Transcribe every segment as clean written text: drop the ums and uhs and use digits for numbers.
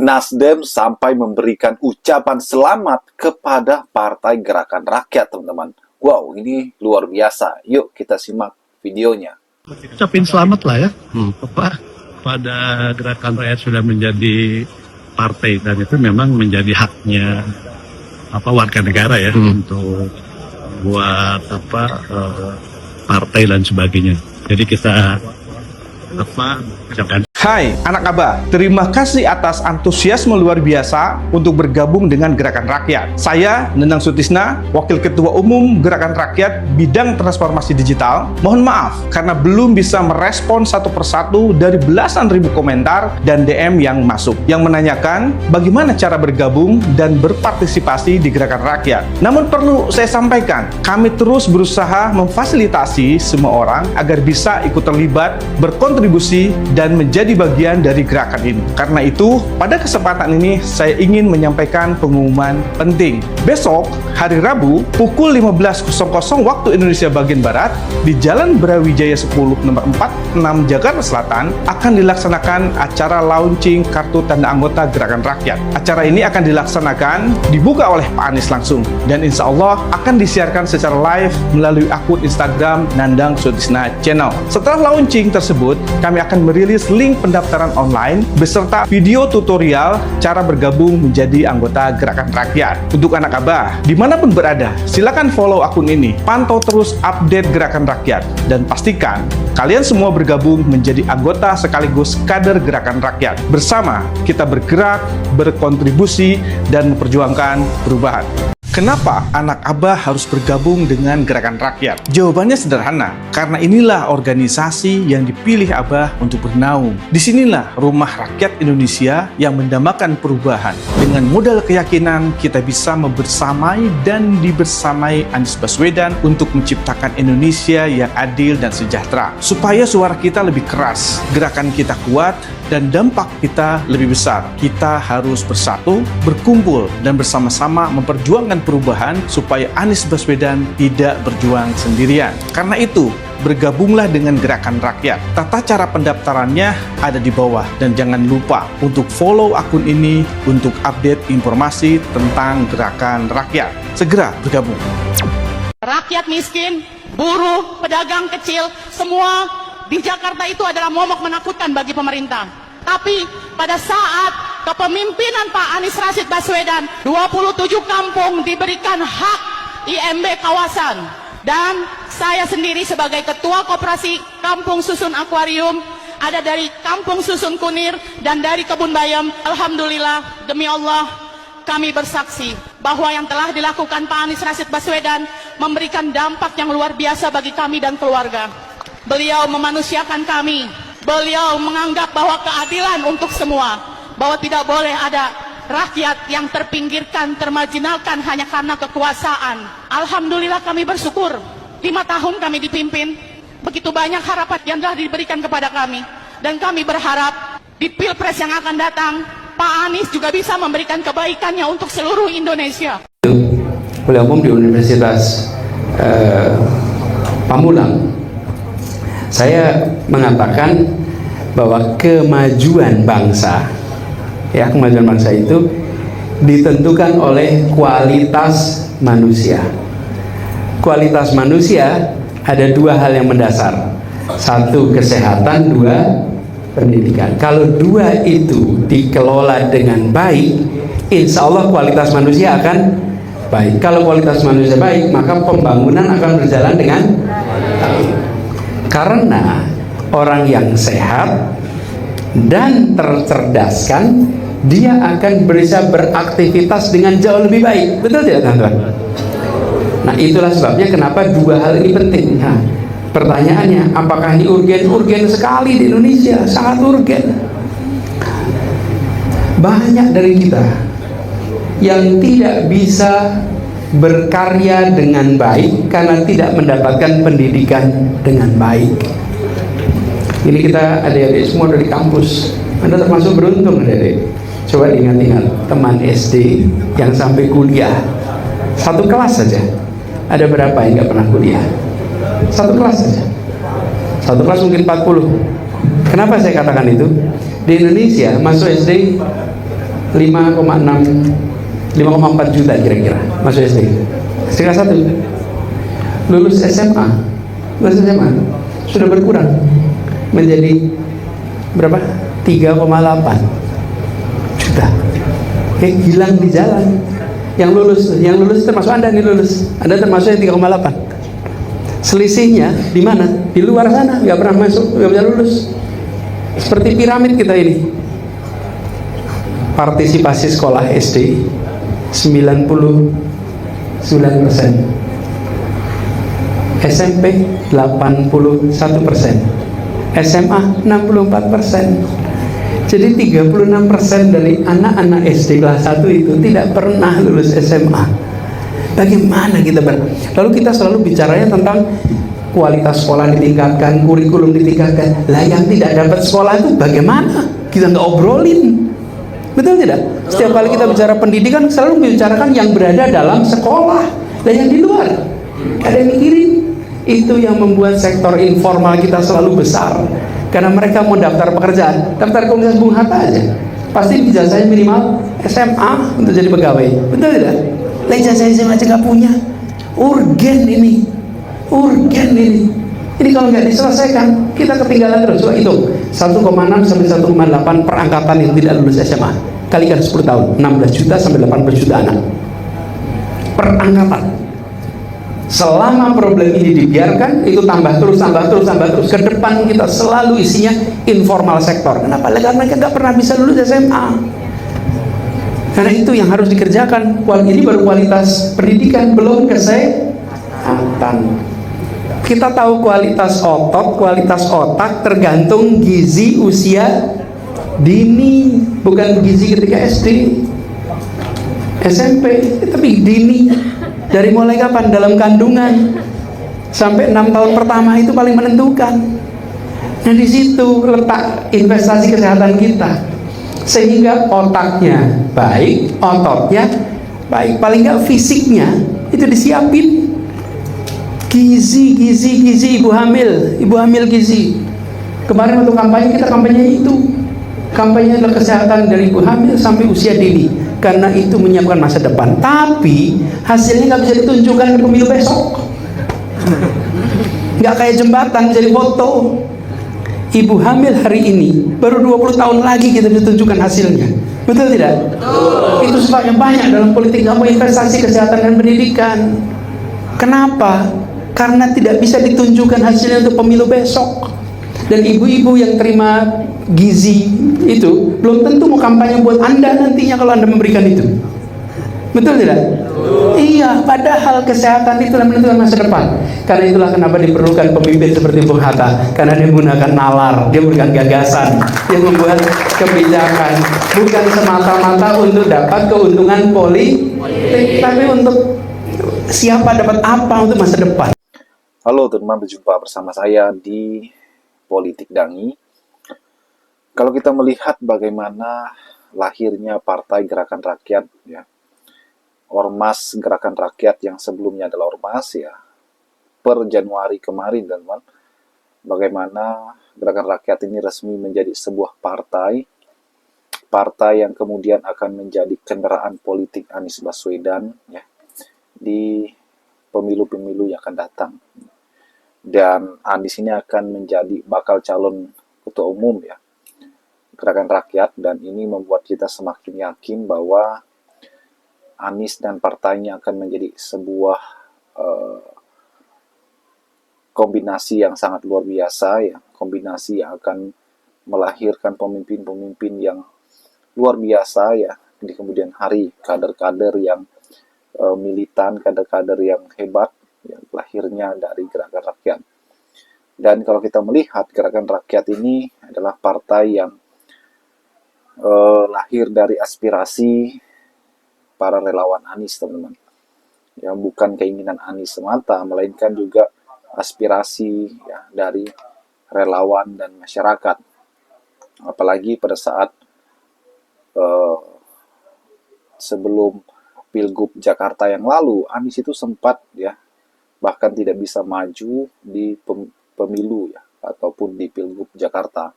Nasdem sampai memberikan ucapan selamat kepada Partai Gerakan Rakyat, teman-teman. Wow, ini luar biasa. Yuk kita simak videonya. Ucapin selamat lah ya, pada Gerakan Rakyat sudah menjadi partai, dan itu memang menjadi haknya warga negara ya untuk buat partai dan sebagainya. Jadi kita ucapkan. Hai anak Abah, terima kasih atas antusiasme luar biasa untuk bergabung dengan Gerakan Rakyat. Saya Nenang Sutisna, Wakil Ketua Umum Gerakan Rakyat Bidang Transformasi Digital. Mohon maaf karena belum bisa merespon satu persatu dari belasan ribu komentar dan DM yang masuk, yang menanyakan bagaimana cara bergabung dan berpartisipasi di Gerakan Rakyat. Namun perlu saya sampaikan, kami terus berusaha memfasilitasi semua orang agar bisa ikut terlibat, berkontribusi, dan menjadi bagian dari gerakan ini. Karena itu, pada kesempatan ini saya ingin menyampaikan pengumuman penting. Besok, hari Rabu, pukul 15.00 waktu Indonesia bagian Barat, di Jalan Brawijaya 10 nomor 46 Jakarta Selatan, akan dilaksanakan acara launching kartu tanda anggota Gerakan Rakyat. Acara ini akan dilaksanakan, dibuka oleh Pak Anies langsung, dan insya Allah akan disiarkan secara live melalui akun Instagram Nandang Sutisna Channel. Setelah launching tersebut, kami akan merilis link pendaftaran online beserta video tutorial cara bergabung menjadi anggota Gerakan Rakyat. Untuk anak Abah, dimanapun berada, silakan follow akun ini, pantau terus update Gerakan Rakyat, dan pastikan kalian semua bergabung menjadi anggota sekaligus kader Gerakan Rakyat. Bersama kita bergerak, berkontribusi, dan memperjuangkan perubahan. Kenapa anak Abah harus bergabung dengan Gerakan Rakyat? Jawabannya sederhana, karena inilah organisasi yang dipilih Abah untuk bernaung. Disinilah rumah rakyat Indonesia yang mendambakan perubahan. Dengan modal keyakinan, kita bisa membersamai dan dibersamai Anies Baswedan untuk menciptakan Indonesia yang adil dan sejahtera. Supaya suara kita lebih keras, gerakan kita kuat, dan dampak kita lebih besar. Kita harus bersatu, berkumpul, dan bersama-sama memperjuangkan perubahan supaya Anies Baswedan tidak berjuang sendirian. Karena itu, bergabunglah dengan Gerakan Rakyat. Tata cara pendaftarannya ada di bawah, dan jangan lupa untuk follow akun ini untuk update informasi tentang Gerakan Rakyat. Segera bergabung. Rakyat miskin, buruh, pedagang kecil, semua di Jakarta itu adalah momok menakutkan bagi pemerintah. Tapi pada saat kepemimpinan Pak Anies Rashid Baswedan, 27 kampung diberikan hak IMB kawasan. Dan saya sendiri sebagai Ketua Koperasi Kampung Susun Akuarium, ada dari Kampung Susun Kunir dan dari Kebun Bayam. Alhamdulillah, demi Allah, kami bersaksi bahwa yang telah dilakukan Pak Anies Rashid Baswedan memberikan dampak yang luar biasa bagi kami dan keluarga. Beliau memanusiakan kami. Beliau menganggap bahwa keadilan untuk semua, bahwa tidak boleh ada rakyat yang terpinggirkan, termarginalkan hanya karena kekuasaan. Alhamdulillah kami bersyukur, 5 tahun kami dipimpin, begitu banyak harapan yang telah diberikan kepada kami. Dan kami berharap di Pilpres yang akan datang, Pak Anies juga bisa memberikan kebaikannya untuk seluruh Indonesia. Kuliah umum di Universitas Pamulang, saya mengatakan bahwa kemajuan bangsa itu ditentukan oleh kualitas manusia. Kualitas manusia ada 2 hal yang mendasar. 1, kesehatan, 2, pendidikan. Kalau 2 itu dikelola dengan baik, insya Allah kualitas manusia akan baik. Kalau kualitas manusia baik, maka pembangunan akan berjalan dengan baik. Karena orang yang sehat dan tercerdaskan, dia akan bisa beraktivitas dengan jauh lebih baik. Betul tidak, teman-teman? Nah, itulah sebabnya kenapa 2 hal ini penting. Nah, pertanyaannya, apakah ini urgen? Urgen sekali di Indonesia, sangat urgen. Banyak dari kita yang tidak bisa berkarya dengan baik karena tidak mendapatkan pendidikan dengan baik. Ini kita adik-adik semua dari kampus. Anda termasuk beruntung, adik-adik. Coba ingat-ingat teman SD yang sampai kuliah. 1 kelas saja, ada berapa yang nggak pernah kuliah? 1 kelas saja. 1 kelas mungkin 40. Kenapa saya katakan itu? Di Indonesia masuk SD 5,4 juta kira-kira masuk SD. SD kelas 1. Lulus SMA sudah berkurang menjadi berapa? 3,8 juta. Hilang di jalan. Yang lulus termasuk Anda nih lulus. Anda termasuk yang 3,8. Selisihnya di mana? Di luar sana, nggak pernah masuk, nggak bisa lulus. Seperti piramid kita ini. Partisipasi sekolah SD 99%, SMP 81%, SMA 64%. Jadi 36% dari anak-anak SD kelas 1 itu tidak pernah lulus SMA. Bagaimana kita lalu kita selalu bicaranya tentang kualitas sekolah ditingkatkan, kurikulum ditingkatkan. Lah yang tidak dapat sekolah itu bagaimana? Kita nggak obrolin. Betul tidak? Setiap kali kita bicara pendidikan selalu membicarakan yang berada dalam sekolah. Dan yang di luar ada yang mikirin. Itu yang membuat sektor informal kita selalu besar. Karena mereka mau daftar pekerjaan, daftar ke Universitas Bung Hatta aja, pasti ijazahnya minimal SMA untuk jadi pegawai. Betul tidak? Lah ijazah SMA aja nggak punya. Urgen ini. Ini kalau nggak diselesaikan, kita ketinggalan terus. Coba hitung 1,6 sampai 1,8 per angkatan yang tidak lulus SMA. Kalikan 10 tahun, 16 juta sampai 18 juta anak per angkatan. Selama problem ini dibiarkan, itu tambah terus. Ke depan kita selalu isinya informal sektor. Kenapa? Karena mereka nggak pernah bisa lulus SMA. Karena itu yang harus dikerjakan. Ini baru kualitas pendidikan, belum kesehatan. Kita tahu kualitas otot, kualitas otak tergantung gizi usia dini, bukan gizi ketika SD, SMP, tapi dini. Dari mulai kapan? Dalam kandungan sampai 6 tahun pertama itu paling menentukan. Nah di situ letak investasi kesehatan kita, sehingga otaknya baik, ototnya baik, paling nggak fisiknya itu disiapin. Gizi ibu hamil gizi. Kemarin waktu kampanye kita kampanye adalah kesehatan dari ibu hamil sampai usia dini, karena itu menyiapkan masa depan. Tapi hasilnya nggak bisa ditunjukkan di pemilu besok. Nggak kayak jembatan jadi foto. Ibu hamil hari ini baru 20 tahun lagi kita bisa tunjukkan hasilnya. Betul tidak? Itu sebabnya banyak dalam politik nggak mau investasi kesehatan dan pendidikan. Kenapa? Karena tidak bisa ditunjukkan hasilnya untuk pemilu besok. Dan ibu-ibu yang terima gizi itu belum tentu mau kampanye buat Anda nantinya kalau Anda memberikan itu. Betul tidak? Iya, padahal kesehatan itu menentukan masa depan. Karena itulah kenapa diperlukan pemimpin seperti Bung Hatta. Karena dia menggunakan nalar, dia memberikan gagasan, dia membuat kebijakan, bukan semata-mata untuk dapat keuntungan politik, tapi untuk siapa dapat apa untuk masa depan. Halo teman-teman, berjumpa bersama saya di Politik Dangi. Kalau kita melihat bagaimana lahirnya Partai Gerakan Rakyat, ya, Ormas Gerakan Rakyat yang sebelumnya adalah Ormas, ya, per Januari kemarin, teman-teman, bagaimana Gerakan Rakyat ini resmi menjadi sebuah partai yang kemudian akan menjadi kendaraan politik Anies Baswedan, ya, di pemilu-pemilu yang akan datang. Dan Anies ini akan menjadi bakal calon ketua umum, ya, Gerakan Rakyat, dan ini membuat kita semakin yakin bahwa Anies dan partainya akan menjadi sebuah kombinasi yang sangat luar biasa, ya, kombinasi yang akan melahirkan pemimpin-pemimpin yang luar biasa, ya, di kemudian hari, kader-kader yang militan, kader-kader yang hebat, ya, lahirnya dari Gerakan Rakyat. Dan kalau kita melihat Gerakan Rakyat ini adalah partai yang lahir dari aspirasi para relawan Anies, teman-teman. Ya, bukan keinginan Anies semata, melainkan juga aspirasi, ya, dari relawan dan masyarakat. Apalagi pada saat sebelum Pilgub Jakarta yang lalu, Anies itu sempat, ya, bahkan tidak bisa maju di pemilu, ya, ataupun di Pilgub Jakarta.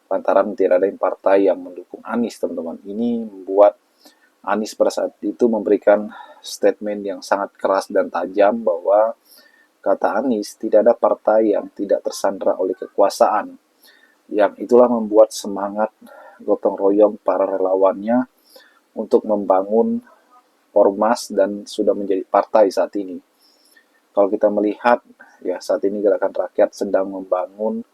lantaran tidak ada partai yang mendukung Anies, teman-teman. Ini membuat Anies pada saat itu memberikan statement yang sangat keras dan tajam bahwa kata Anies, tidak ada partai yang tidak tersandra oleh kekuasaan. Yang itulah membuat semangat gotong royong para relawannya untuk membangun ormas dan sudah menjadi partai saat ini. Kalau kita melihat, ya saat ini Gerakan Rakyat sedang membangun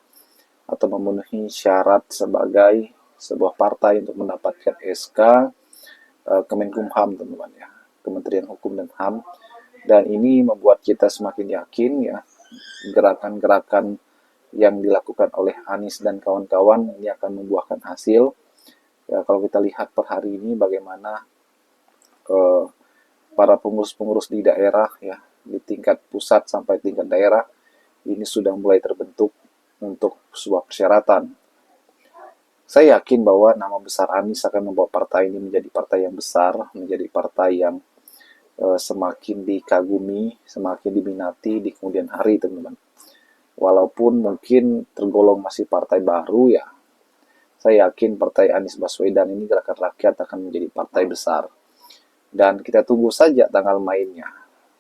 atau memenuhi syarat sebagai sebuah partai untuk mendapatkan SK Kemenkumham, teman-teman ya, Kementerian Hukum dan HAM. Dan ini membuat kita semakin yakin ya, gerakan-gerakan yang dilakukan oleh Anies dan kawan-kawan ini akan membuahkan hasil. Ya, kalau kita lihat per hari ini bagaimana para pengurus-pengurus di daerah ya, di tingkat pusat sampai tingkat daerah ini sudah mulai terbentuk untuk sebuah persyaratan. Saya yakin bahwa nama besar Anies akan membawa partai ini menjadi partai yang besar, menjadi partai yang semakin dikagumi, semakin diminati di kemudian hari, teman-teman. Walaupun mungkin tergolong masih partai baru ya, saya yakin partai Anies Baswedan ini Gerakan Rakyat akan menjadi partai besar. Dan kita tunggu saja tanggal mainnya.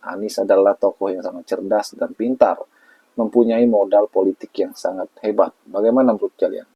Anies adalah tokoh yang sangat cerdas dan pintar, mempunyai modal politik yang sangat hebat. Bagaimana menurut kalian?